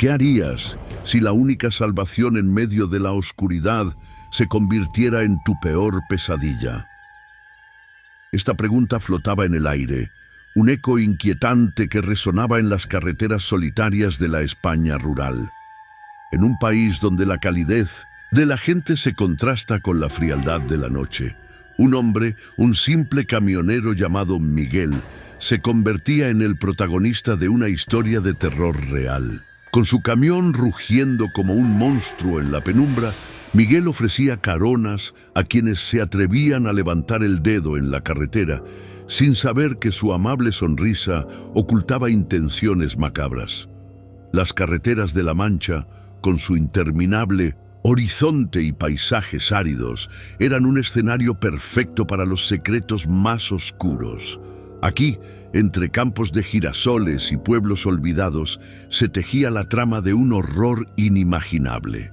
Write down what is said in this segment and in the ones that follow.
¿Qué harías si la única salvación en medio de la oscuridad se convirtiera en tu peor pesadilla? Esta pregunta flotaba en el aire, un eco inquietante que resonaba en las carreteras solitarias de la España rural. En un país donde la calidez de la gente se contrasta con la frialdad de la noche, un hombre, un simple camionero llamado Miguel, se convertía en el protagonista de una historia de terror real. Con su camión rugiendo como un monstruo en la penumbra, Miguel ofrecía caronas a quienes se atrevían a levantar el dedo en la carretera, sin saber que su amable sonrisa ocultaba intenciones macabras. Las carreteras de La Mancha, con su interminable horizonte y paisajes áridos, eran un escenario perfecto para los secretos más oscuros. Aquí, entre campos de girasoles y pueblos olvidados, se tejía la trama de un horror inimaginable.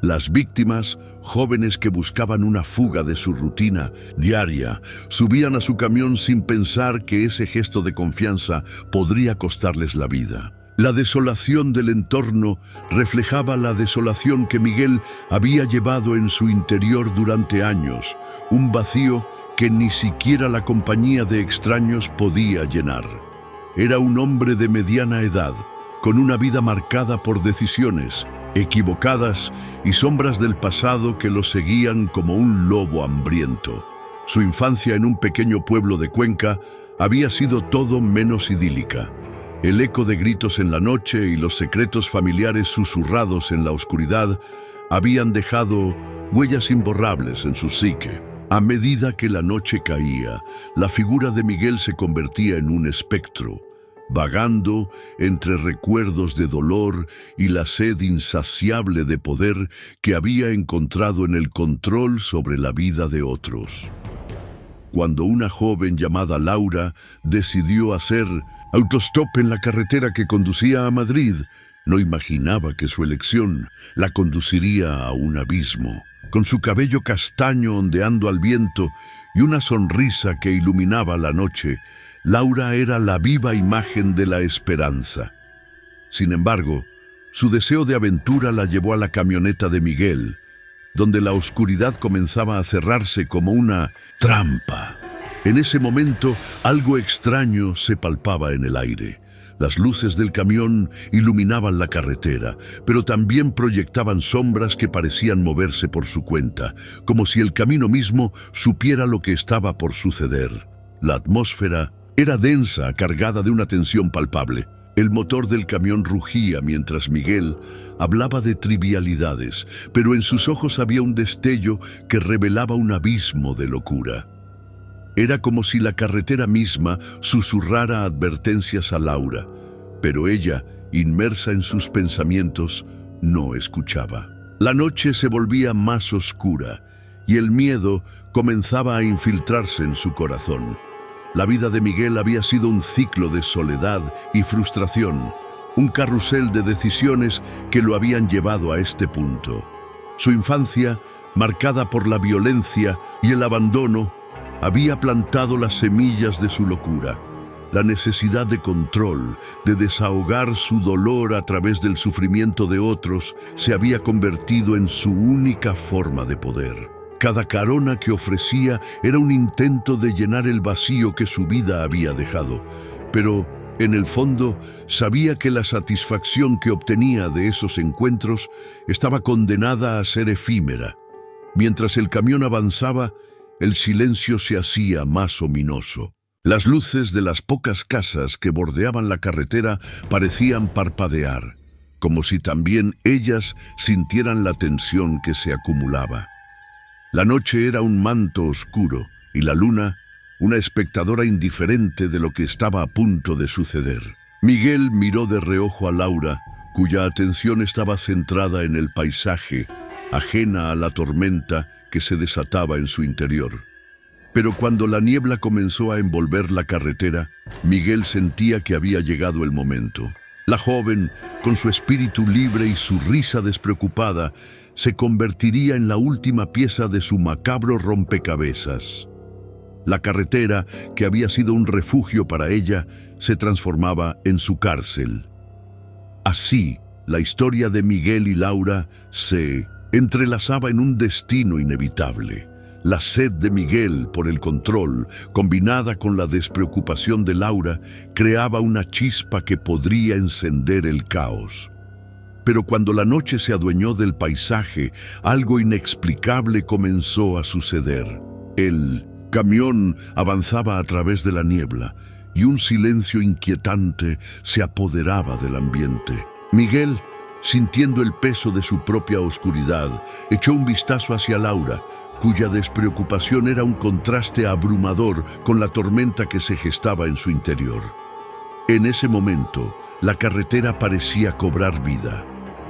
Las víctimas, jóvenes que buscaban una fuga de su rutina diaria, subían a su camión sin pensar que ese gesto de confianza podría costarles la vida. La desolación del entorno reflejaba la desolación que Miguel había llevado en su interior durante años, un vacío que ni siquiera la compañía de extraños podía llenar. Era un hombre de mediana edad, con una vida marcada por decisiones equivocadas y sombras del pasado que lo seguían como un lobo hambriento. Su infancia en un pequeño pueblo de Cuenca había sido todo menos idílica. El eco de gritos en la noche y los secretos familiares susurrados en la oscuridad habían dejado huellas imborrables en su psique. A medida que la noche caía, la figura de Miguel se convertía en un espectro, vagando entre recuerdos de dolor y la sed insaciable de poder que había encontrado en el control sobre la vida de otros. Cuando una joven llamada Laura decidió hacer autostop en la carretera que conducía a Madrid, no imaginaba que su elección la conduciría a un abismo. Con su cabello castaño ondeando al viento y una sonrisa que iluminaba la noche, Laura era la viva imagen de la esperanza. Sin embargo, su deseo de aventura la llevó a la camioneta de Miguel, donde la oscuridad comenzaba a cerrarse como una trampa. En ese momento, algo extraño se palpaba en el aire. Las luces del camión iluminaban la carretera, pero también proyectaban sombras que parecían moverse por su cuenta, como si el camino mismo supiera lo que estaba por suceder. La atmósfera era densa, cargada de una tensión palpable. El motor del camión rugía mientras Miguel hablaba de trivialidades, pero en sus ojos había un destello que revelaba un abismo de locura. Era como si la carretera misma susurrara advertencias a Laura, pero ella, inmersa en sus pensamientos, no escuchaba. La noche se volvía más oscura y el miedo comenzaba a infiltrarse en su corazón. La vida de Miguel había sido un ciclo de soledad y frustración, un carrusel de decisiones que lo habían llevado a este punto. Su infancia, marcada por la violencia y el abandono, había plantado las semillas de su locura. La necesidad de control, de desahogar su dolor a través del sufrimiento de otros, se había convertido en su única forma de poder. Cada carona que ofrecía era un intento de llenar el vacío que su vida había dejado, pero en el fondo sabía que la satisfacción que obtenía de esos encuentros estaba condenada a ser efímera. Mientras el camión avanzaba, el silencio se hacía más ominoso. Las luces de las pocas casas que bordeaban la carretera parecían parpadear, como si también ellas sintieran la tensión que se acumulaba. La noche era un manto oscuro y la luna una espectadora indiferente de lo que estaba a punto de suceder. Miguel miró de reojo a Laura, cuya atención estaba centrada en el paisaje, ajena a la tormenta que se desataba en su interior. Pero cuando la niebla comenzó a envolver la carretera, Miguel sentía que había llegado el momento. La joven, con su espíritu libre y su risa despreocupada, se convertiría en la última pieza de su macabro rompecabezas. La carretera, que había sido un refugio para ella, se transformaba en su cárcel. Así, La historia de Miguel y Laura se entrelazaba en un destino inevitable. La sed de Miguel por el control, combinada con la despreocupación de Laura, creaba una chispa que podría encender el caos. Pero cuando la noche se adueñó del paisaje, algo inexplicable comenzó a suceder. El camión avanzaba a través de la niebla y un silencio inquietante se apoderaba del ambiente. Miguel, sintiendo el peso de su propia oscuridad, echó un vistazo hacia Laura, cuya despreocupación era un contraste abrumador con la tormenta que se gestaba en su interior. En ese momento, la carretera parecía cobrar vida.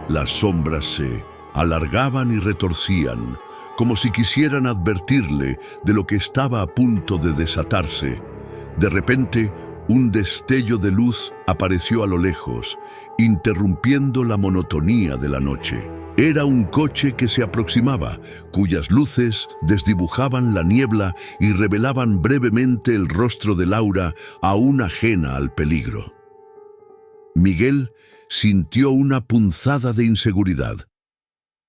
Las sombras se alargaban y retorcían, como si quisieran advertirle de lo que estaba a punto de desatarse. De repente, un destello de luz apareció a lo lejos, interrumpiendo la monotonía de la noche. Era un coche que se aproximaba, cuyas luces desdibujaban la niebla y revelaban brevemente el rostro de Laura, aún ajena al peligro. Miguel sintió una punzada de inseguridad.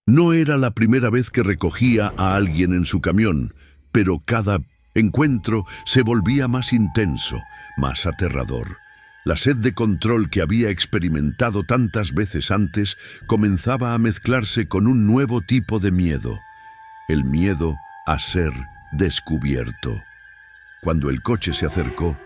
No era la primera vez que recogía a alguien en su camión, pero cada encuentro se volvía más intenso, más aterrador. La sed de control que había experimentado tantas veces antes comenzaba a mezclarse con un nuevo tipo de miedo, el miedo a ser descubierto. Cuando el coche se acercó,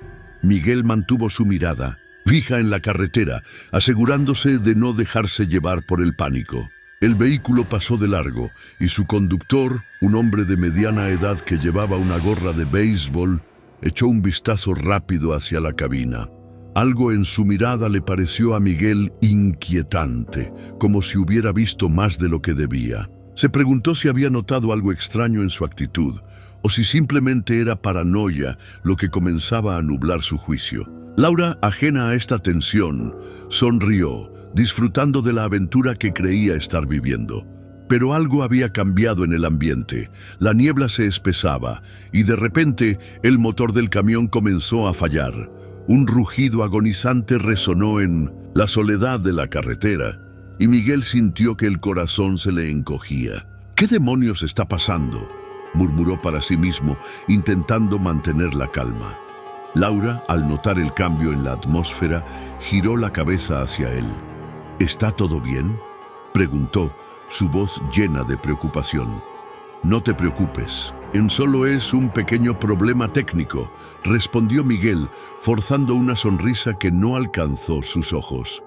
Miguel mantuvo su mirada fija en la carretera, asegurándose de no dejarse llevar por el pánico. El vehículo pasó de largo y su conductor, un hombre de mediana edad que llevaba una gorra de béisbol, echó un vistazo rápido hacia la cabina. Algo en su mirada le pareció a Miguel inquietante, como si hubiera visto más de lo que debía. Se preguntó si había notado algo extraño en su actitud, o si simplemente era paranoia lo que comenzaba a nublar su juicio. Laura, ajena a esta tensión, sonrió, disfrutando de la aventura que creía estar viviendo. Pero algo había cambiado en el ambiente. La niebla se espesaba y de repente el motor del camión comenzó a fallar. Un rugido agonizante resonó en la soledad de la carretera y Miguel sintió que el corazón se le encogía. ¿Qué demonios está pasando?, murmuró para sí mismo, intentando mantener la calma. Laura, al notar el cambio en la atmósfera, giró la cabeza hacia él. ¿Está todo bien?, preguntó, su voz llena de preocupación. No te preocupes, solo es un pequeño problema técnico, respondió Miguel, forzando una sonrisa que no alcanzó sus ojos.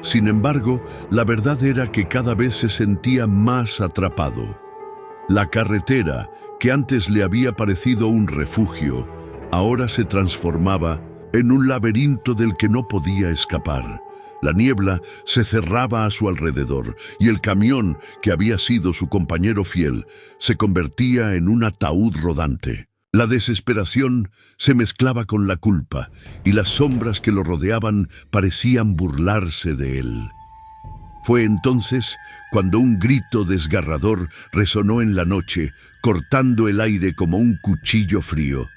Sin embargo, la verdad era que cada vez se sentía más atrapado. La carretera, que antes le había parecido un refugio, ahora se transformaba en un laberinto del que no podía escapar. La niebla se cerraba a su alrededor y el camión, que había sido su compañero fiel, se convertía en un ataúd rodante. La desesperación se mezclaba con la culpa y las sombras que lo rodeaban parecían burlarse de él. Fue entonces cuando un grito desgarrador resonó en la noche, cortando el aire como un cuchillo frío.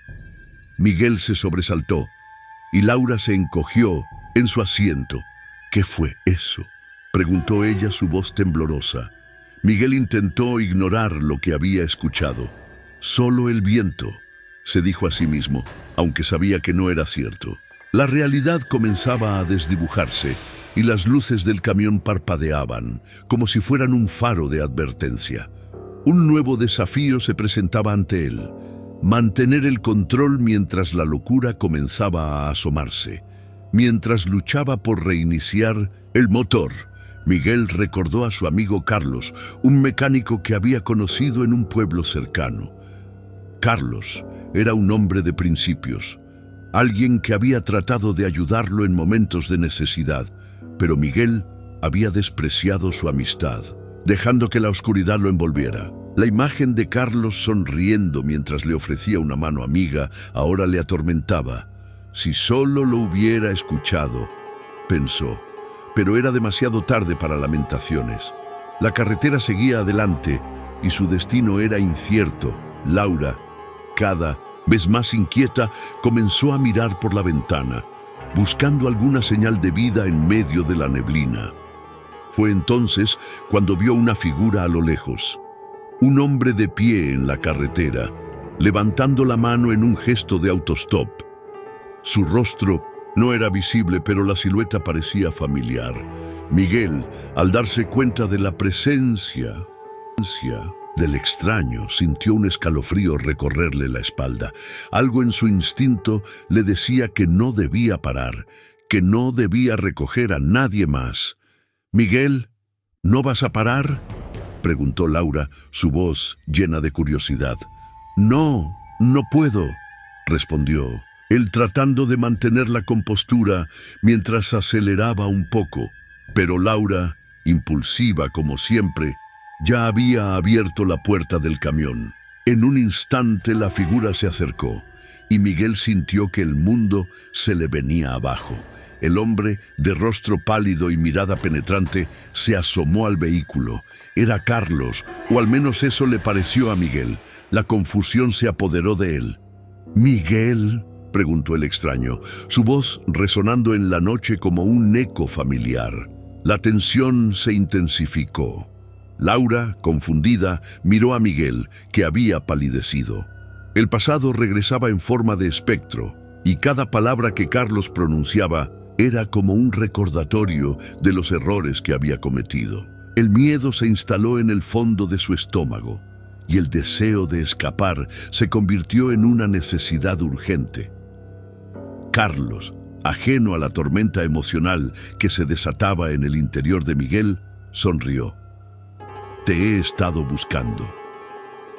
Miguel se sobresaltó y Laura se encogió en su asiento. ¿Qué fue eso?, preguntó ella, su voz temblorosa. Miguel intentó ignorar lo que había escuchado. Solo el viento, se dijo a sí mismo, aunque sabía que no era cierto. La realidad comenzaba a desdibujarse y las luces del camión parpadeaban, como si fueran un faro de advertencia. Un nuevo desafío se presentaba ante él: mantener el control mientras la locura comenzaba a asomarse. Mientras luchaba por reiniciar el motor, Miguel recordó a su amigo Carlos, un mecánico que había conocido en un pueblo cercano. Carlos era un hombre de principios, alguien que había tratado de ayudarlo en momentos de necesidad, pero Miguel había despreciado su amistad, dejando que la oscuridad lo envolviera. La imagen de Carlos sonriendo mientras le ofrecía una mano amiga ahora le atormentaba. Si solo lo hubiera escuchado, pensó, pero era demasiado tarde para lamentaciones. La carretera seguía adelante y su destino era incierto. Laura, cada vez más inquieta, comenzó a mirar por la ventana, buscando alguna señal de vida en medio de la neblina. Fue entonces cuando vio una figura a lo lejos. Un hombre de pie en la carretera, levantando la mano en un gesto de autostop. Su rostro no era visible, pero la silueta parecía familiar. Miguel, al darse cuenta de la presencia del extraño, sintió un escalofrío recorrerle la espalda. Algo en su instinto le decía que no debía parar, que no debía recoger a nadie más. «Miguel, ¿no vas a parar?», preguntó Laura, su voz llena de curiosidad. «No, no puedo», respondió él, tratando de mantener la compostura mientras aceleraba un poco. Pero Laura, impulsiva como siempre, ya había abierto la puerta del camión. En un instante la figura se acercó y Miguel sintió que el mundo se le venía abajo. El hombre, de rostro pálido y mirada penetrante, se asomó al vehículo. Era Carlos, o al menos eso le pareció a Miguel. La confusión se apoderó de él. «¿Miguel?», preguntó el extraño, su voz resonando en la noche como un eco familiar. La tensión se intensificó. Laura, confundida, miró a Miguel, que había palidecido. El pasado regresaba en forma de espectro, y cada palabra que Carlos pronunciaba era como un recordatorio de los errores que había cometido. El miedo se instaló en el fondo de su estómago, y el deseo de escapar se convirtió en una necesidad urgente. Carlos, ajeno a la tormenta emocional que se desataba en el interior de Miguel, sonrió. «Te he estado buscando.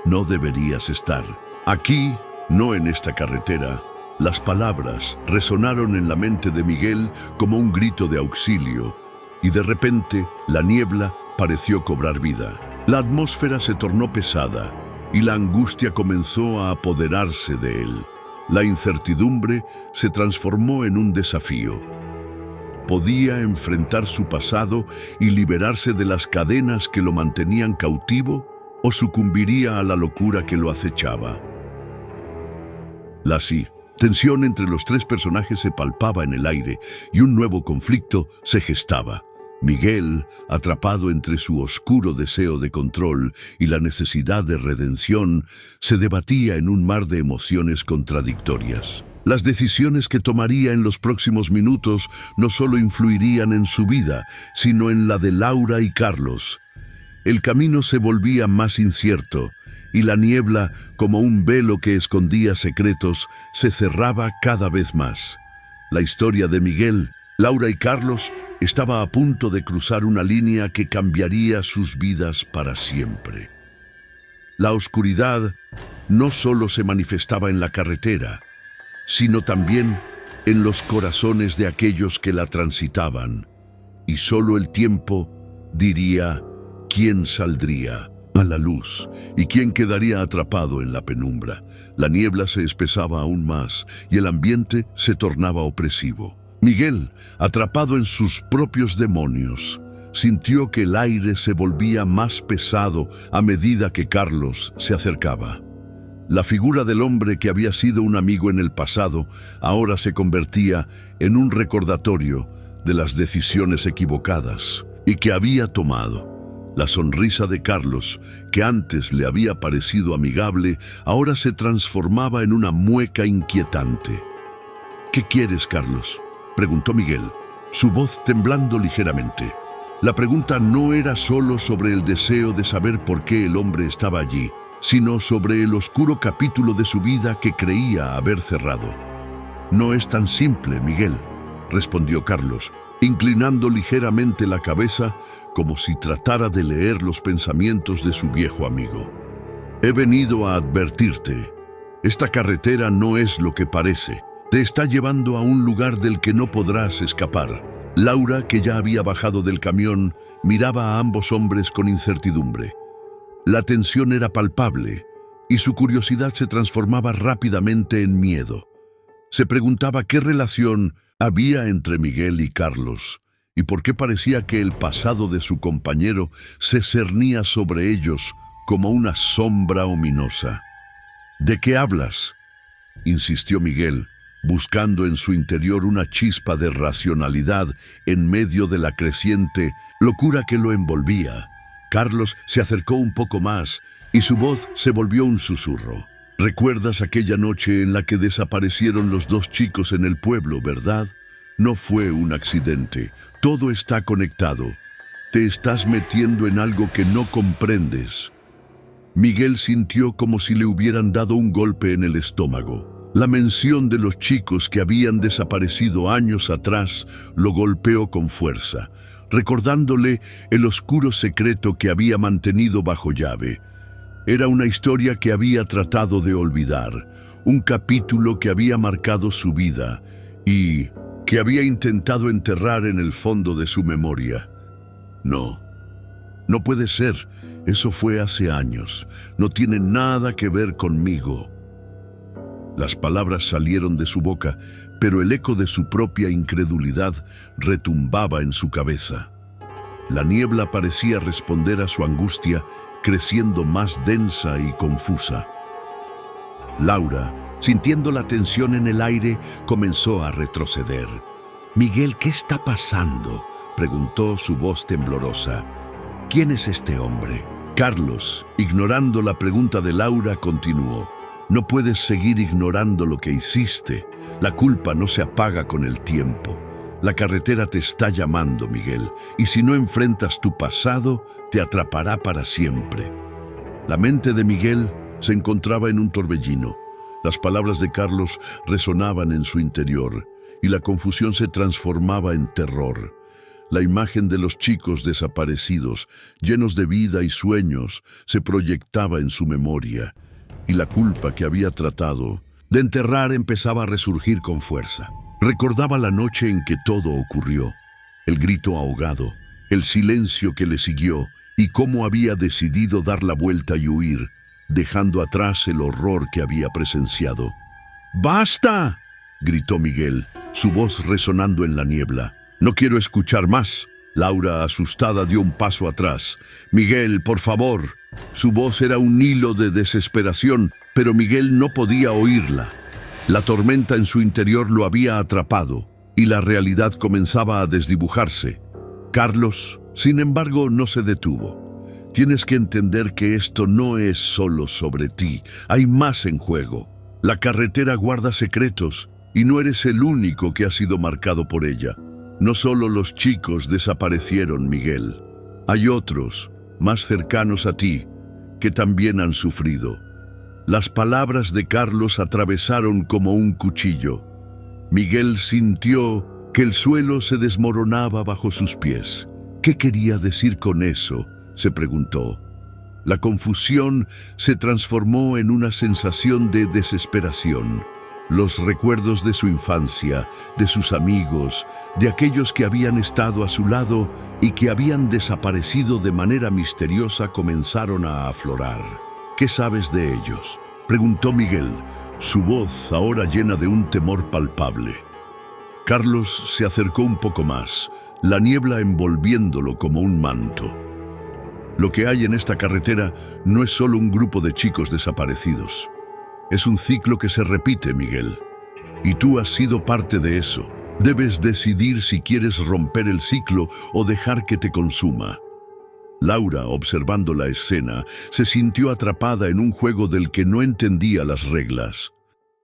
No deberías estar aquí, no en esta carretera». Las palabras resonaron en la mente de Miguel como un grito de auxilio, y de repente la niebla pareció cobrar vida. La atmósfera se tornó pesada y la angustia comenzó a apoderarse de él. La incertidumbre se transformó en un desafío. ¿Podía enfrentar su pasado y liberarse de las cadenas que lo mantenían cautivo, o sucumbiría a la locura que lo acechaba? La tensión entre los tres personajes se palpaba en el aire y un nuevo conflicto se gestaba. Miguel, atrapado entre su oscuro deseo de control y la necesidad de redención, se debatía en un mar de emociones contradictorias. Las decisiones que tomaría en los próximos minutos no solo influirían en su vida, sino en la de Laura y Carlos. El camino se volvía más incierto, y la niebla, como un velo que escondía secretos, se cerraba cada vez más. La historia de Miguel, Laura y Carlos estaba a punto de cruzar una línea que cambiaría sus vidas para siempre. La oscuridad no solo se manifestaba en la carretera, sino también en los corazones de aquellos que la transitaban, y solo el tiempo diría quién saldría a la luz y quién quedaría atrapado en la penumbra. La niebla se espesaba aún más y el ambiente se tornaba opresivo. Miguel, atrapado en sus propios demonios, sintió que el aire se volvía más pesado a medida que Carlos se acercaba. La figura del hombre que había sido un amigo en el pasado ahora se convertía en un recordatorio de las decisiones equivocadas y que había tomado. La sonrisa de Carlos, que antes le había parecido amigable, ahora se transformaba en una mueca inquietante. «¿Qué quieres, Carlos?», preguntó Miguel, su voz temblando ligeramente. La pregunta no era solo sobre el deseo de saber por qué el hombre estaba allí, sino sobre el oscuro capítulo de su vida que creía haber cerrado. «No es tan simple, Miguel», respondió Carlos, inclinando ligeramente la cabeza como si tratara de leer los pensamientos de su viejo amigo. «He venido a advertirte. Esta carretera no es lo que parece. Te está llevando a un lugar del que no podrás escapar». Laura, que ya había bajado del camión, miraba a ambos hombres con incertidumbre. La tensión era palpable y su curiosidad se transformaba rápidamente en miedo. Se preguntaba qué relación había entre Miguel y Carlos y por qué parecía que el pasado de su compañero se cernía sobre ellos como una sombra ominosa. «¿De qué hablas?», insistió Miguel, buscando en su interior una chispa de racionalidad en medio de la creciente locura que lo envolvía. Carlos se acercó un poco más y su voz se volvió un susurro. ¿Recuerdas aquella noche en la que desaparecieron los dos chicos en el pueblo, verdad? No fue un accidente. Todo está conectado. Te estás metiendo en algo que no comprendes. Miguel sintió como si le hubieran dado un golpe en el estómago. La mención de los chicos que habían desaparecido años atrás lo golpeó con fuerza, recordándole el oscuro secreto que había mantenido bajo llave. Era una historia que había tratado de olvidar, un capítulo que había marcado su vida y que había intentado enterrar en el fondo de su memoria. No, no puede ser. Eso fue hace años. No tiene nada que ver conmigo. Las palabras salieron de su boca, pero el eco de su propia incredulidad retumbaba en su cabeza. La niebla parecía responder a su angustia, creciendo más densa y confusa. Laura, sintiendo la tensión en el aire, comenzó a retroceder. «Miguel, ¿qué está pasando?», preguntó su voz temblorosa. «¿Quién es este hombre?». Carlos, ignorando la pregunta de Laura, continuó. «No puedes seguir ignorando lo que hiciste. La culpa no se apaga con el tiempo. La carretera te está llamando, Miguel, y si no enfrentas tu pasado, te atrapará para siempre». La mente de Miguel se encontraba en un torbellino. Las palabras de Carlos resonaban en su interior, y la confusión se transformaba en terror. La imagen de los chicos desaparecidos, llenos de vida y sueños, se proyectaba en su memoria, y la culpa que había tratado de enterrar empezaba a resurgir con fuerza. Recordaba la noche en que todo ocurrió, el grito ahogado, el silencio que le siguió, y cómo había decidido dar la vuelta y huir, dejando atrás el horror que había presenciado. «¡Basta!», gritó Miguel, su voz resonando en la niebla. «No quiero escuchar más». Laura, asustada, dio un paso atrás. «Miguel, por favor». Su voz era un hilo de desesperación, pero Miguel no podía oírla. La tormenta en su interior lo había atrapado, y la realidad comenzaba a desdibujarse. Carlos, sin embargo, no se detuvo. «Tienes que entender que esto no es solo sobre ti. Hay más en juego. La carretera guarda secretos, y no eres el único que ha sido marcado por ella. No solo los chicos desaparecieron, Miguel. Hay otros, más cercanos a ti, que también han sufrido». Las palabras de Carlos atravesaron como un cuchillo. Miguel sintió que el suelo se desmoronaba bajo sus pies. «¿Qué quería decir con eso?», se preguntó. La confusión se transformó en una sensación de desesperación. Los recuerdos de su infancia, de sus amigos, de aquellos que habían estado a su lado y que habían desaparecido de manera misteriosa comenzaron a aflorar. «¿Qué sabes de ellos?», preguntó Miguel, su voz ahora llena de un temor palpable. Carlos se acercó un poco más, la niebla envolviéndolo como un manto. «Lo que hay en esta carretera no es solo un grupo de chicos desaparecidos. Es un ciclo que se repite, Miguel. Y tú has sido parte de eso. Debes decidir si quieres romper el ciclo o dejar que te consuma». Laura, observando la escena, se sintió atrapada en un juego del que no entendía las reglas.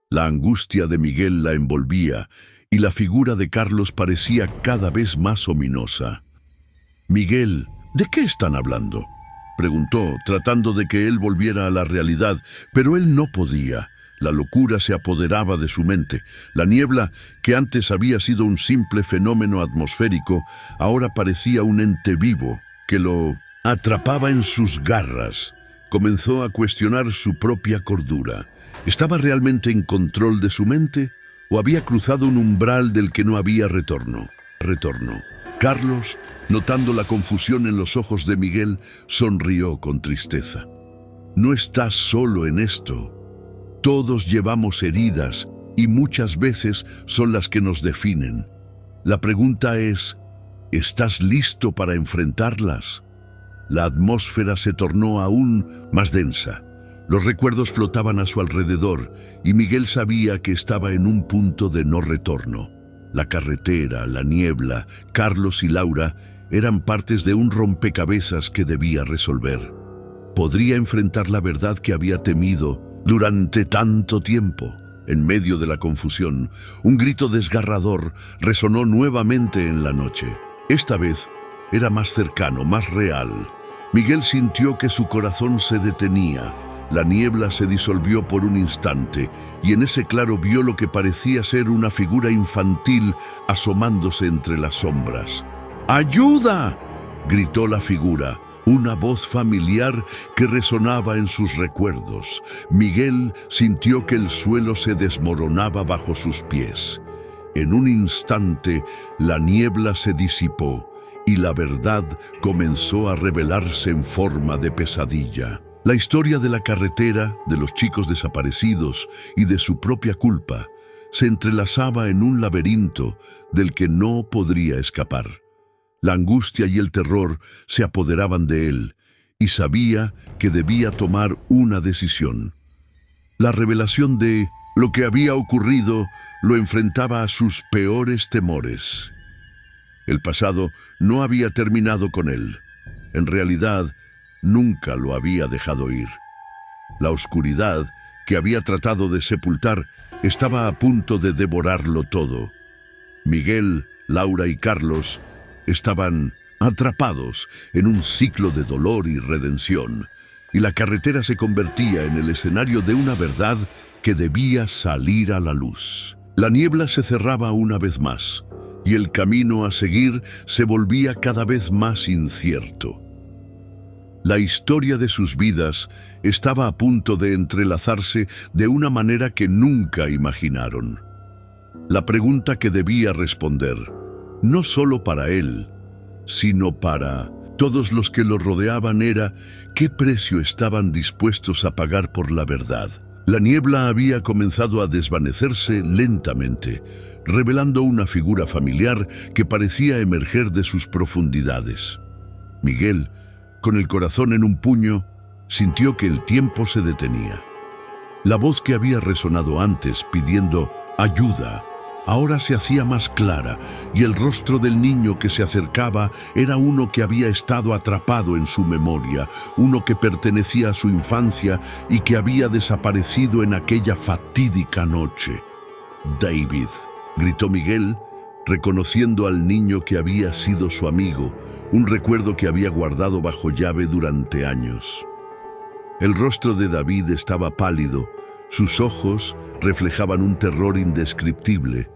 La angustia de Miguel la envolvía y la figura de Carlos parecía cada vez más ominosa. «Miguel, ¿de qué están hablando?», preguntó, tratando de que él volviera a la realidad, pero él no podía. La locura se apoderaba de su mente. La niebla, que antes había sido un simple fenómeno atmosférico, ahora parecía un ente vivo que lo atrapaba en sus garras. Comenzó a cuestionar su propia cordura. ¿Estaba realmente en control de su mente o había cruzado un umbral del que no había retorno? Carlos, notando la confusión en los ojos de Miguel, sonrió con tristeza. «No estás solo en esto. Todos llevamos heridas y muchas veces son las que nos definen. La pregunta es, ¿estás listo para enfrentarlas?». La atmósfera se tornó aún más densa. Los recuerdos flotaban a su alrededor y Miguel sabía que estaba en un punto de no retorno. La carretera, la niebla, Carlos y Laura eran partes de un rompecabezas que debía resolver. Podría enfrentar la verdad que había temido durante tanto tiempo. En medio de la confusión, un grito desgarrador resonó nuevamente en la noche. Esta vez era más cercano, más real. Miguel sintió que su corazón se detenía. La niebla se disolvió por un instante y en ese claro vio lo que parecía ser una figura infantil asomándose entre las sombras. ¡Ayuda!, gritó la figura, una voz familiar que resonaba en sus recuerdos. Miguel sintió que el suelo se desmoronaba bajo sus pies. En un instante, la niebla se disipó y la verdad comenzó a revelarse en forma de pesadilla. La historia de la carretera, de los chicos desaparecidos y de su propia culpa se entrelazaba en un laberinto del que no podría escapar. La angustia y el terror se apoderaban de él y sabía que debía tomar una decisión. La revelación de lo que había ocurrido lo enfrentaba a sus peores temores. El pasado no había terminado con él. En realidad, nunca lo había dejado ir. La oscuridad que había tratado de sepultar estaba a punto de devorarlo todo. Miguel, Laura y Carlos estaban atrapados en un ciclo de dolor y redención, y la carretera se convertía en el escenario de una verdad que debía salir a la luz. La niebla se cerraba una vez más, y el camino a seguir se volvía cada vez más incierto. La historia de sus vidas estaba a punto de entrelazarse de una manera que nunca imaginaron. La pregunta que debía responder, no solo para él, sino para todos los que lo rodeaban, era ¿qué precio estaban dispuestos a pagar por la verdad? La niebla había comenzado a desvanecerse lentamente, revelando una figura familiar que parecía emerger de sus profundidades. Miguel, con el corazón en un puño, sintió que el tiempo se detenía. La voz que había resonado antes pidiendo ayuda, ahora se hacía más clara, y el rostro del niño que se acercaba era uno que había estado atrapado en su memoria, uno que pertenecía a su infancia y que había desaparecido en aquella fatídica noche. «David», gritó Miguel, reconociendo al niño que había sido su amigo, un recuerdo que había guardado bajo llave durante años. El rostro de David estaba pálido, sus ojos reflejaban un terror indescriptible,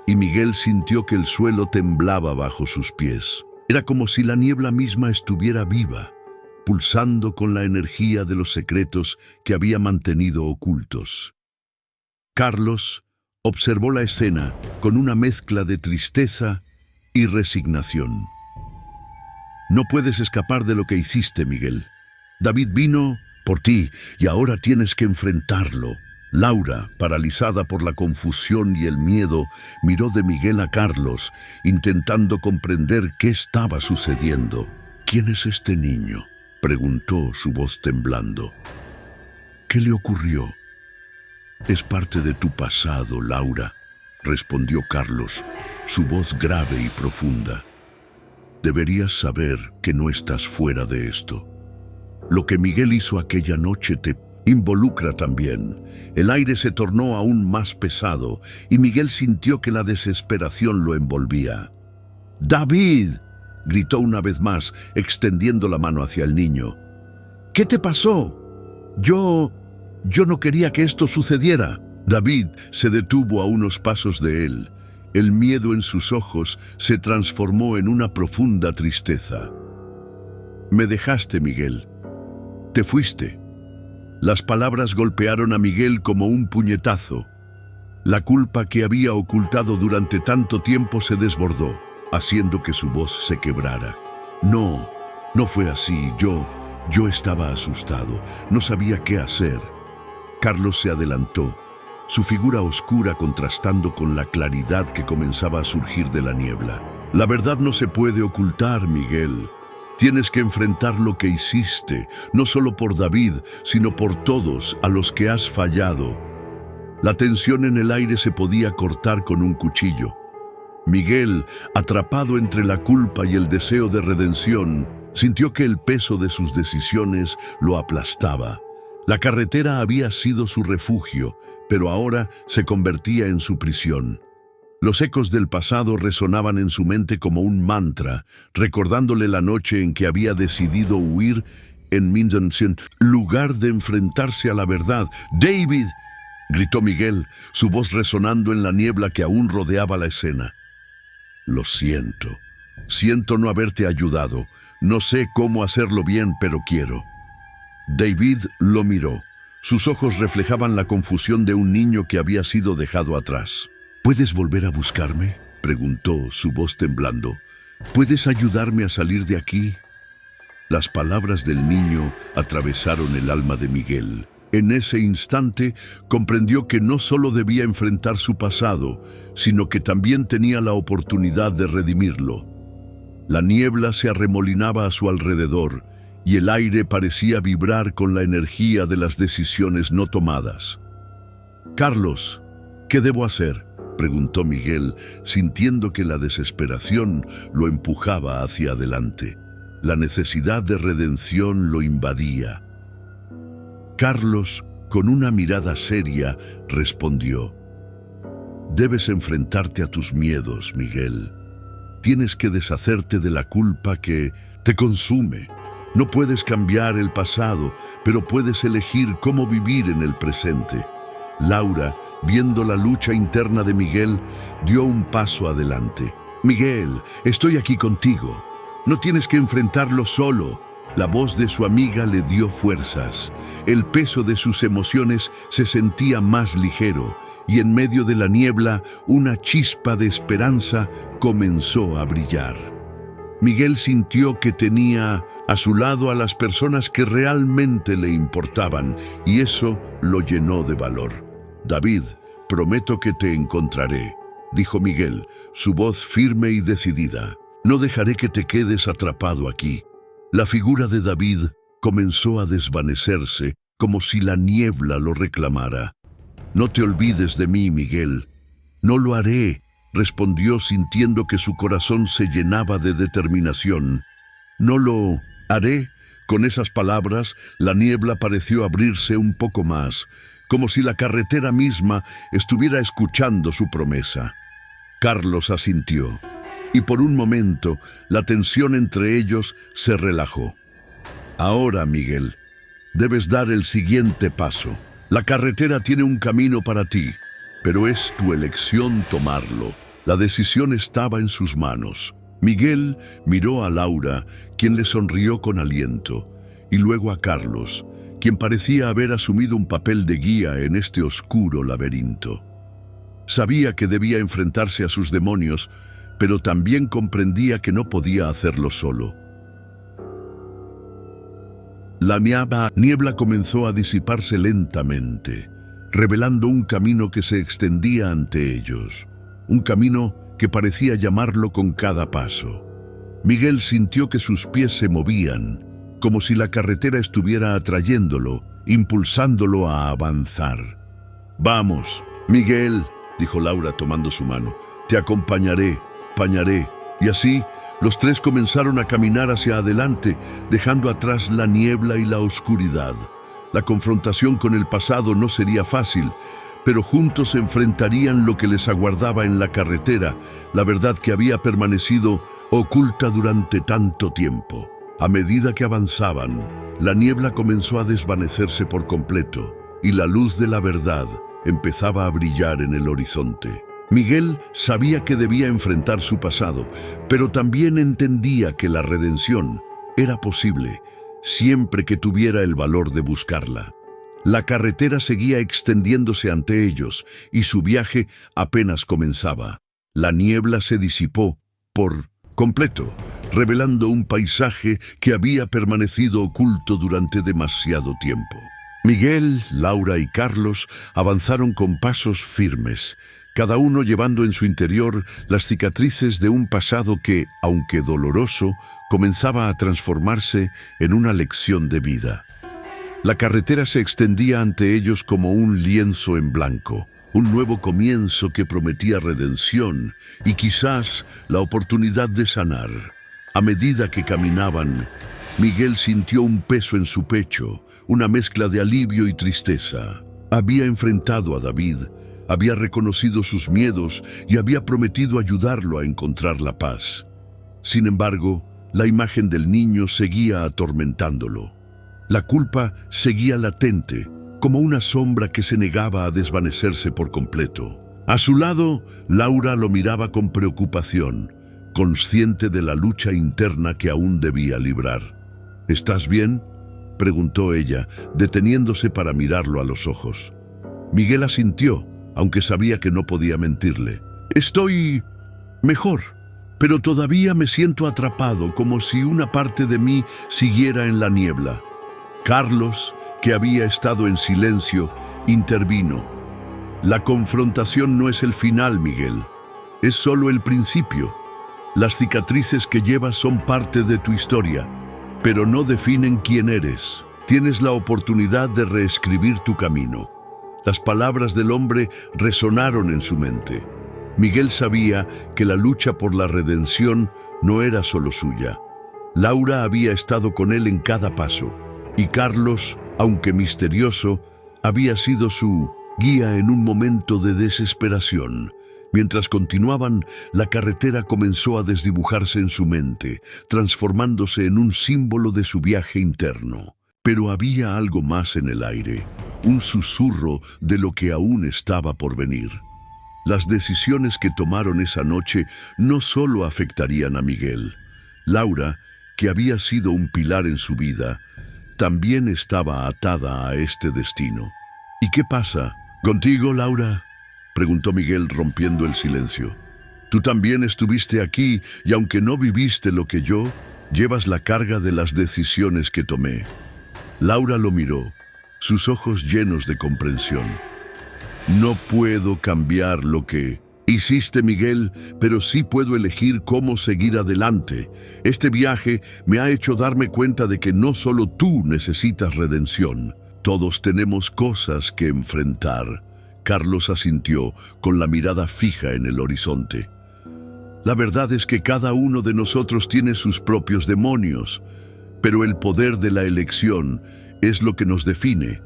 y Miguel sintió que el suelo temblaba bajo sus pies. Era como si la niebla misma estuviera viva, pulsando con la energía de los secretos que había mantenido ocultos. Carlos observó la escena con una mezcla de tristeza y resignación. «No puedes escapar de lo que hiciste, Miguel. David vino por ti y ahora tienes que enfrentarlo». Laura, paralizada por la confusión y el miedo, miró de Miguel a Carlos, intentando comprender qué estaba sucediendo. «¿Quién es este niño?», preguntó, su voz temblando. «¿Qué le ocurrió?». «Es parte de tu pasado, Laura», respondió Carlos, su voz grave y profunda. «Deberías saber que no estás fuera de esto. Lo que Miguel hizo aquella noche te involucra también». El aire se tornó aún más pesado y Miguel sintió que la desesperación lo envolvía. «¡David!», gritó una vez más, extendiendo la mano hacia el niño. «¿Qué te pasó? Yo no quería que esto sucediera». David se detuvo a unos pasos de él. El miedo en sus ojos se transformó en una profunda tristeza. «Me dejaste, Miguel. Te fuiste». Las palabras golpearon a Miguel como un puñetazo. La culpa que había ocultado durante tanto tiempo se desbordó, haciendo que su voz se quebrara. «No fue así. Yo estaba asustado. No sabía qué hacer». Carlos se adelantó, su figura oscura contrastando con la claridad que comenzaba a surgir de la niebla. «La verdad no se puede ocultar, Miguel. Tienes que enfrentar lo que hiciste, no solo por David, sino por todos a los que has fallado. La tensión en el aire se podía cortar con un cuchillo. Miguel, atrapado entre la culpa y el deseo de redención, sintió que el peso de sus decisiones lo aplastaba. La carretera había sido su refugio, pero ahora se convertía en su prisión. Los ecos del pasado resonaban en su mente como un mantra, recordándole la noche en que había decidido huir en Minden, lugar de enfrentarse a la verdad. ¡David!, gritó Miguel, su voz resonando en la niebla que aún rodeaba la escena. Lo siento. Siento no haberte ayudado. No sé cómo hacerlo bien, pero quiero. David lo miró. Sus ojos reflejaban la confusión de un niño que había sido dejado atrás. ¿Puedes volver a buscarme?, preguntó, su voz temblando. ¿Puedes ayudarme a salir de aquí? Las palabras del niño atravesaron el alma de Miguel. En ese instante comprendió que no solo debía enfrentar su pasado, sino que también tenía la oportunidad de redimirlo. La niebla se arremolinaba a su alrededor y el aire parecía vibrar con la energía de las decisiones no tomadas. «Carlos, ¿qué debo hacer?», preguntó Miguel, sintiendo que la desesperación lo empujaba hacia adelante. La necesidad de redención lo invadía. Carlos, con una mirada seria, respondió: «Debes enfrentarte a tus miedos, Miguel. Tienes que deshacerte de la culpa que te consume. No puedes cambiar el pasado, pero puedes elegir cómo vivir en el presente». Laura, viendo la lucha interna de Miguel, dio un paso adelante. «Miguel, estoy aquí contigo. No tienes que enfrentarlo solo». La voz de su amiga le dio fuerzas. El peso de sus emociones se sentía más ligero, y en medio de la niebla, una chispa de esperanza comenzó a brillar. Miguel sintió que tenía a su lado a las personas que realmente le importaban, y eso lo llenó de valor. «David, prometo que te encontraré», dijo Miguel, su voz firme y decidida. «No dejaré que te quedes atrapado aquí». La figura de David comenzó a desvanecerse, como si la niebla lo reclamara. «No te olvides de mí, Miguel». «No lo haré», respondió, sintiendo que su corazón se llenaba de determinación. «No lo haré». Con esas palabras, la niebla pareció abrirse un poco más, como si la carretera misma estuviera escuchando su promesa. Carlos asintió, y por un momento la tensión entre ellos se relajó. «Ahora, Miguel, debes dar el siguiente paso. La carretera tiene un camino para ti, pero es tu elección tomarlo». La decisión estaba en sus manos. Miguel miró a Laura, quien le sonrió con aliento, y luego a Carlos, quien parecía haber asumido un papel de guía en este oscuro laberinto. Sabía que debía enfrentarse a sus demonios, pero también comprendía que no podía hacerlo solo. La niebla comenzó a disiparse lentamente, revelando un camino que se extendía ante ellos, un camino que parecía llamarlo con cada paso. Miguel sintió que sus pies se movían, como si la carretera estuviera atrayéndolo, impulsándolo a avanzar. «Vamos, Miguel», dijo Laura tomando su mano, «te acompañaré». Y así, los tres comenzaron a caminar hacia adelante, dejando atrás la niebla y la oscuridad. La confrontación con el pasado no sería fácil, pero juntos se enfrentarían lo que les aguardaba en la carretera, la verdad que había permanecido oculta durante tanto tiempo. A medida que avanzaban, la niebla comenzó a desvanecerse por completo, y la luz de la verdad empezaba a brillar en el horizonte. Miguel sabía que debía enfrentar su pasado, pero también entendía que la redención era posible siempre que tuviera el valor de buscarla. La carretera seguía extendiéndose ante ellos y su viaje apenas comenzaba. La niebla se disipó por completo, revelando un paisaje que había permanecido oculto durante demasiado tiempo. Miguel, Laura y Carlos avanzaron con pasos firmes, cada uno llevando en su interior las cicatrices de un pasado que, aunque doloroso, comenzaba a transformarse en una lección de vida. La carretera se extendía ante ellos como un lienzo en blanco, un nuevo comienzo que prometía redención y quizás la oportunidad de sanar. A medida que caminaban, Miguel sintió un peso en su pecho, una mezcla de alivio y tristeza. Había enfrentado a David, había reconocido sus miedos y había prometido ayudarlo a encontrar la paz. Sin embargo, la imagen del niño seguía atormentándolo. La culpa seguía latente, como una sombra que se negaba a desvanecerse por completo. A su lado, Laura lo miraba con preocupación, consciente de la lucha interna que aún debía librar. ¿Estás bien?, preguntó ella, deteniéndose para mirarlo a los ojos. Miguel asintió, aunque sabía que no podía mentirle. Estoy mejor, pero todavía me siento atrapado, como si una parte de mí siguiera en la niebla. Carlos, que había estado en silencio, intervino. La confrontación no es el final, Miguel. Es solo el principio. Las cicatrices que llevas son parte de tu historia, pero no definen quién eres. Tienes la oportunidad de reescribir tu camino. Las palabras del hombre resonaron en su mente. Miguel sabía que la lucha por la redención no era solo suya. Laura había estado con él en cada paso, y Carlos, aunque misterioso, había sido su guía en un momento de desesperación. Mientras continuaban, la carretera comenzó a desdibujarse en su mente, transformándose en un símbolo de su viaje interno. Pero había algo más en el aire, un susurro de lo que aún estaba por venir. Las decisiones que tomaron esa noche no solo afectarían a Miguel. Laura, que había sido un pilar en su vida, también estaba atada a este destino. ¿Y qué pasa contigo, Laura?, preguntó Miguel, rompiendo el silencio. Tú también estuviste aquí y aunque no viviste lo que yo, llevas la carga de las decisiones que tomé. Laura lo miró, sus ojos llenos de comprensión. No puedo cambiar lo que hiciste, Miguel, pero sí puedo elegir cómo seguir adelante. Este viaje me ha hecho darme cuenta de que no solo tú necesitas redención. Todos tenemos cosas que enfrentar. Carlos asintió, con la mirada fija en el horizonte. La verdad es que cada uno de nosotros tiene sus propios demonios, pero el poder de la elección es lo que nos define.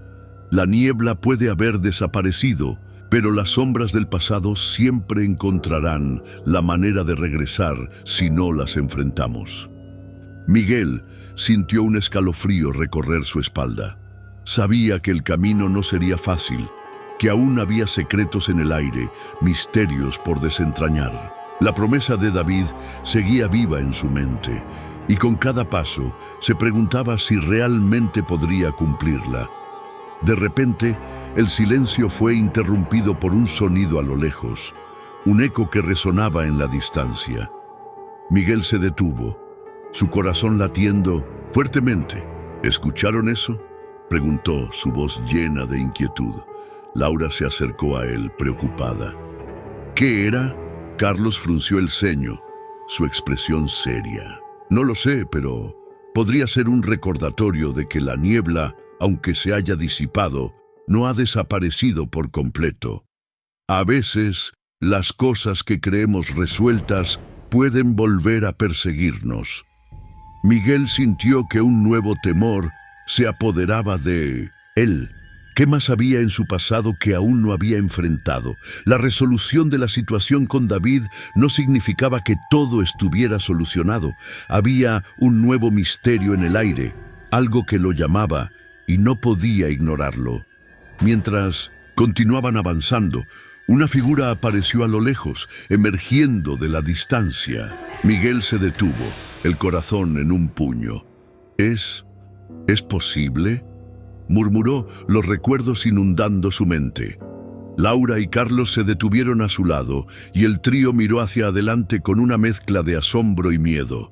La niebla puede haber desaparecido, pero las sombras del pasado siempre encontrarán la manera de regresar si no las enfrentamos. Miguel sintió un escalofrío recorrer su espalda. Sabía que el camino no sería fácil, que aún había secretos en el aire, misterios por desentrañar. La promesa de David seguía viva en su mente, y con cada paso se preguntaba si realmente podría cumplirla. De repente, el silencio fue interrumpido por un sonido a lo lejos, un eco que resonaba en la distancia. Miguel se detuvo, su corazón latiendo fuertemente. ¿Escucharon eso?, preguntó, su voz llena de inquietud. Laura se acercó a él, preocupada. ¿Qué era? Carlos frunció el ceño, su expresión seria. No lo sé, pero podría ser un recordatorio de que la niebla, aunque se haya disipado, no ha desaparecido por completo. A veces, las cosas que creemos resueltas pueden volver a perseguirnos. Miguel sintió que un nuevo temor se apoderaba de él. ¿Qué más había en su pasado que aún no había enfrentado? La resolución de la situación con David no significaba que todo estuviera solucionado. Había un nuevo misterio en el aire, algo que lo llamaba y no podía ignorarlo. Mientras continuaban avanzando, una figura apareció a lo lejos, emergiendo de la distancia. Miguel se detuvo, el corazón en un puño. ¿Es posible?, murmuró, los recuerdos inundando su mente. Laura y Carlos se detuvieron a su lado y el trío miró hacia adelante con una mezcla de asombro y miedo.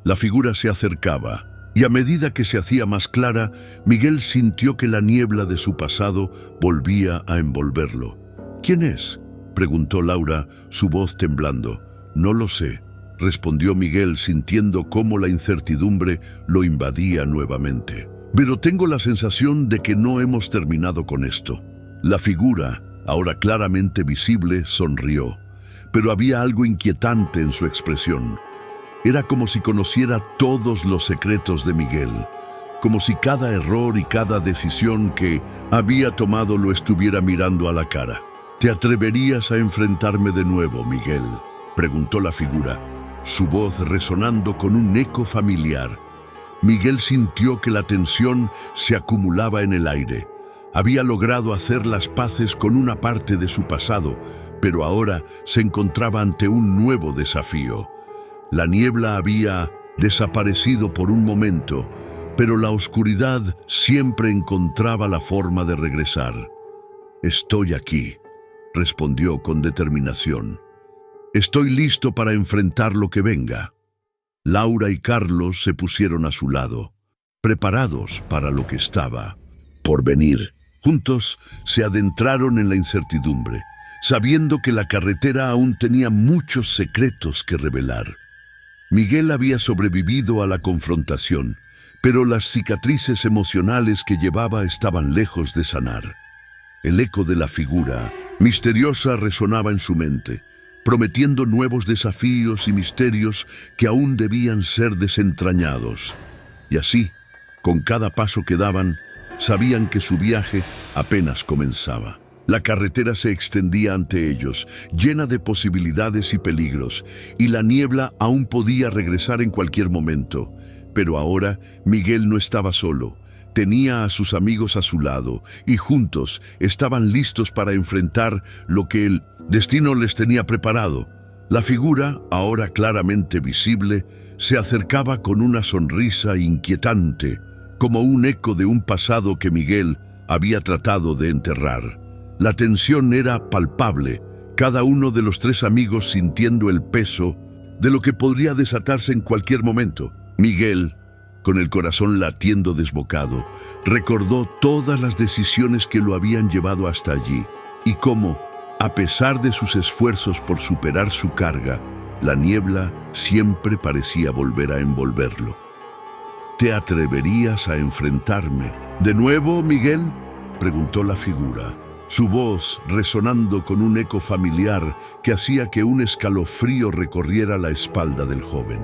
La figura se acercaba y a medida que se hacía más clara, Miguel sintió que la niebla de su pasado volvía a envolverlo. ¿Quién es?, preguntó Laura, su voz temblando. No lo sé, respondió Miguel, sintiendo cómo la incertidumbre lo invadía nuevamente. Pero tengo la sensación de que no hemos terminado con esto. La figura, ahora claramente visible, sonrió, pero había algo inquietante en su expresión. Era como si conociera todos los secretos de Miguel, como si cada error y cada decisión que había tomado lo estuviera mirando a la cara. ¿Te atreverías a enfrentarme de nuevo, Miguel?, preguntó la figura, su voz resonando con un eco familiar. Miguel sintió que la tensión se acumulaba en el aire. Había logrado hacer las paces con una parte de su pasado, pero ahora se encontraba ante un nuevo desafío. La niebla había desaparecido por un momento, pero la oscuridad siempre encontraba la forma de regresar. «Estoy aquí», respondió con determinación. «Estoy listo para enfrentar lo que venga». Laura y Carlos se pusieron a su lado, preparados para lo que estaba por venir. Juntos se adentraron en la incertidumbre, sabiendo que la carretera aún tenía muchos secretos que revelar. Miguel había sobrevivido a la confrontación, pero las cicatrices emocionales que llevaba estaban lejos de sanar. El eco de la figura misteriosa resonaba en su mente, prometiendo nuevos desafíos y misterios que aún debían ser desentrañados. Y así, con cada paso que daban, sabían que su viaje apenas comenzaba. La carretera se extendía ante ellos, llena de posibilidades y peligros, y la niebla aún podía regresar en cualquier momento. Pero ahora Miguel no estaba solo. Tenía a sus amigos a su lado, y juntos estaban listos para enfrentar lo que el destino les tenía preparado. La figura, ahora claramente visible, se acercaba con una sonrisa inquietante, como un eco de un pasado que Miguel había tratado de enterrar. La tensión era palpable, cada uno de los tres amigos sintiendo el peso de lo que podría desatarse en cualquier momento. Miguel, con el corazón latiendo desbocado, recordó todas las decisiones que lo habían llevado hasta allí, y cómo, a pesar de sus esfuerzos por superar su carga, la niebla siempre parecía volver a envolverlo. ¿Te atreverías a enfrentarme de nuevo, Miguel?, preguntó la figura, su voz resonando con un eco familiar que hacía que un escalofrío recorriera la espalda del joven.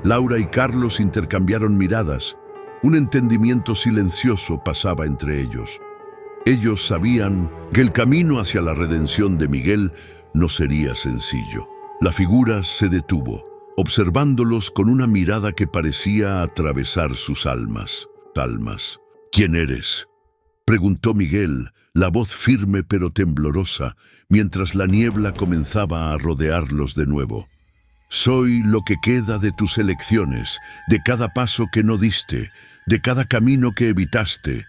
Laura y Carlos intercambiaron miradas. Un entendimiento silencioso pasaba entre ellos. Ellos sabían que el camino hacia la redención de Miguel no sería sencillo. La figura se detuvo, observándolos con una mirada que parecía atravesar sus almas. «¿Quién eres?», preguntó Miguel, la voz firme pero temblorosa, mientras la niebla comenzaba a rodearlos de nuevo. «Soy lo que queda de tus elecciones, de cada paso que no diste, de cada camino que evitaste»,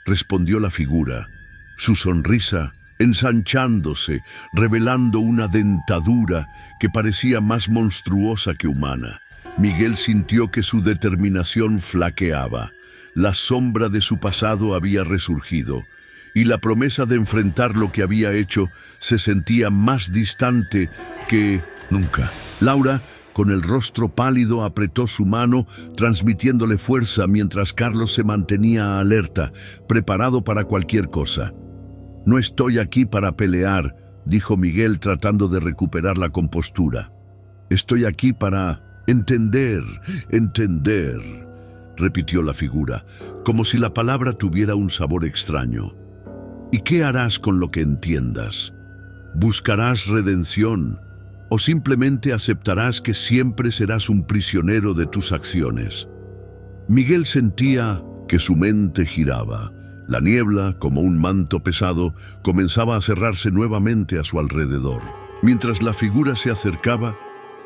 respondió la figura, su sonrisa ensanchándose, revelando una dentadura que parecía más monstruosa que humana. Miguel sintió que su determinación flaqueaba. La sombra de su pasado había resurgido, y la promesa de enfrentar lo que había hecho se sentía más distante que nunca. Laura, con el rostro pálido, apretó su mano, transmitiéndole fuerza mientras Carlos se mantenía alerta, preparado para cualquier cosa. «No estoy aquí para pelear», dijo Miguel tratando de recuperar la compostura. «Estoy aquí para entender», repitió la figura, como si la palabra tuviera un sabor extraño. «¿Y qué harás con lo que entiendas? ¿Buscarás redención o simplemente aceptarás que siempre serás un prisionero de tus acciones?» Miguel sentía que su mente giraba. La niebla, como un manto pesado, comenzaba a cerrarse nuevamente a su alrededor. Mientras la figura se acercaba,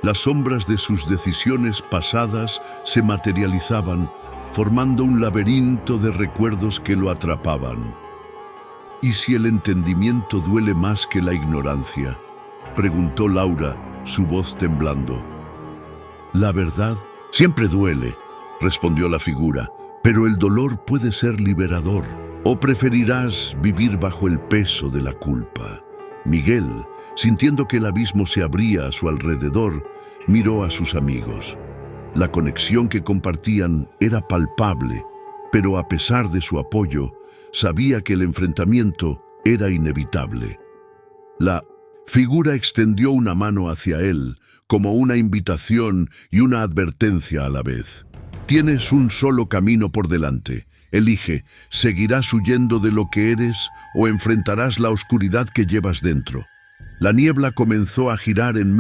las sombras de sus decisiones pasadas se materializaban, formando un laberinto de recuerdos que lo atrapaban. «¿Y si el entendimiento duele más que la ignorancia?», preguntó Laura, su voz temblando. «La verdad siempre duele», respondió la figura, «pero el dolor puede ser liberador. ¿O preferirás vivir bajo el peso de la culpa?». Miguel Sintiendo que el abismo se abría a su alrededor, miró a sus amigos. La conexión que compartían era palpable, pero a pesar de su apoyo, sabía que el enfrentamiento era inevitable. La figura extendió una mano hacia él, como una invitación y una advertencia a la vez. Tienes un solo camino por delante. Elige, ¿seguirás huyendo de lo que eres o enfrentarás la oscuridad que llevas dentro? La niebla comenzó a girar en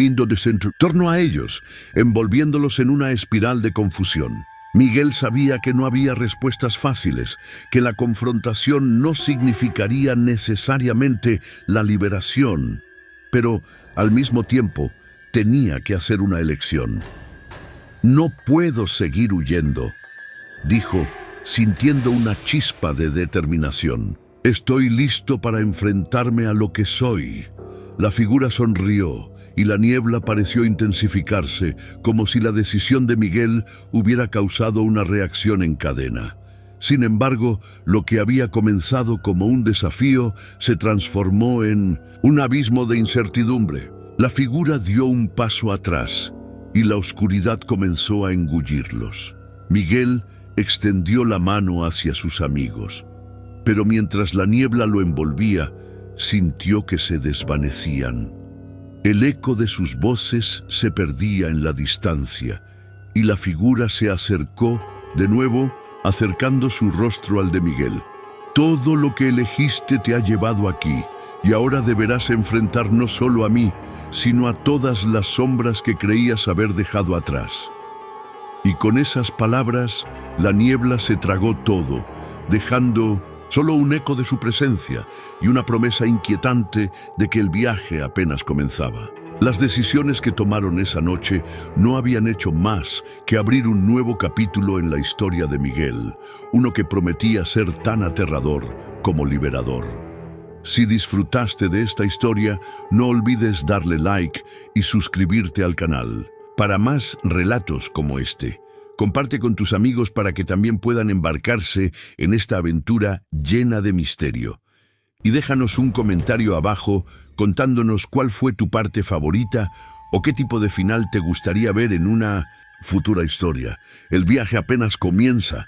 torno a ellos, envolviéndolos en una espiral de confusión. Miguel sabía que no había respuestas fáciles, que la confrontación no significaría necesariamente la liberación, pero al mismo tiempo tenía que hacer una elección. No puedo seguir huyendo, dijo, sintiendo una chispa de determinación. Estoy listo para enfrentarme a lo que soy. La figura sonrió y la niebla pareció intensificarse, como si la decisión de Miguel hubiera causado una reacción en cadena. Sin embargo, lo que había comenzado como un desafío se transformó en un abismo de incertidumbre. La figura dio un paso atrás y la oscuridad comenzó a engullirlos. Miguel extendió la mano hacia sus amigos, pero mientras la niebla lo envolvía, sintió que se desvanecían. El eco de sus voces se perdía en la distancia y la figura se acercó de nuevo, acercando su rostro al de Miguel. Todo lo que elegiste te ha llevado aquí y ahora deberás enfrentar no solo a mí, sino a todas las sombras que creías haber dejado atrás. Y con esas palabras, la niebla se tragó todo, dejando solo un eco de su presencia y una promesa inquietante de que el viaje apenas comenzaba. Las decisiones que tomaron esa noche no habían hecho más que abrir un nuevo capítulo en la historia de Miguel, uno que prometía ser tan aterrador como liberador. Si disfrutaste de esta historia, no olvides darle like y suscribirte al canal. Para más relatos como este, comparte con tus amigos para que también puedan embarcarse en esta aventura llena de misterio. Y déjanos un comentario abajo contándonos cuál fue tu parte favorita o qué tipo de final te gustaría ver en una futura historia. El viaje apenas comienza.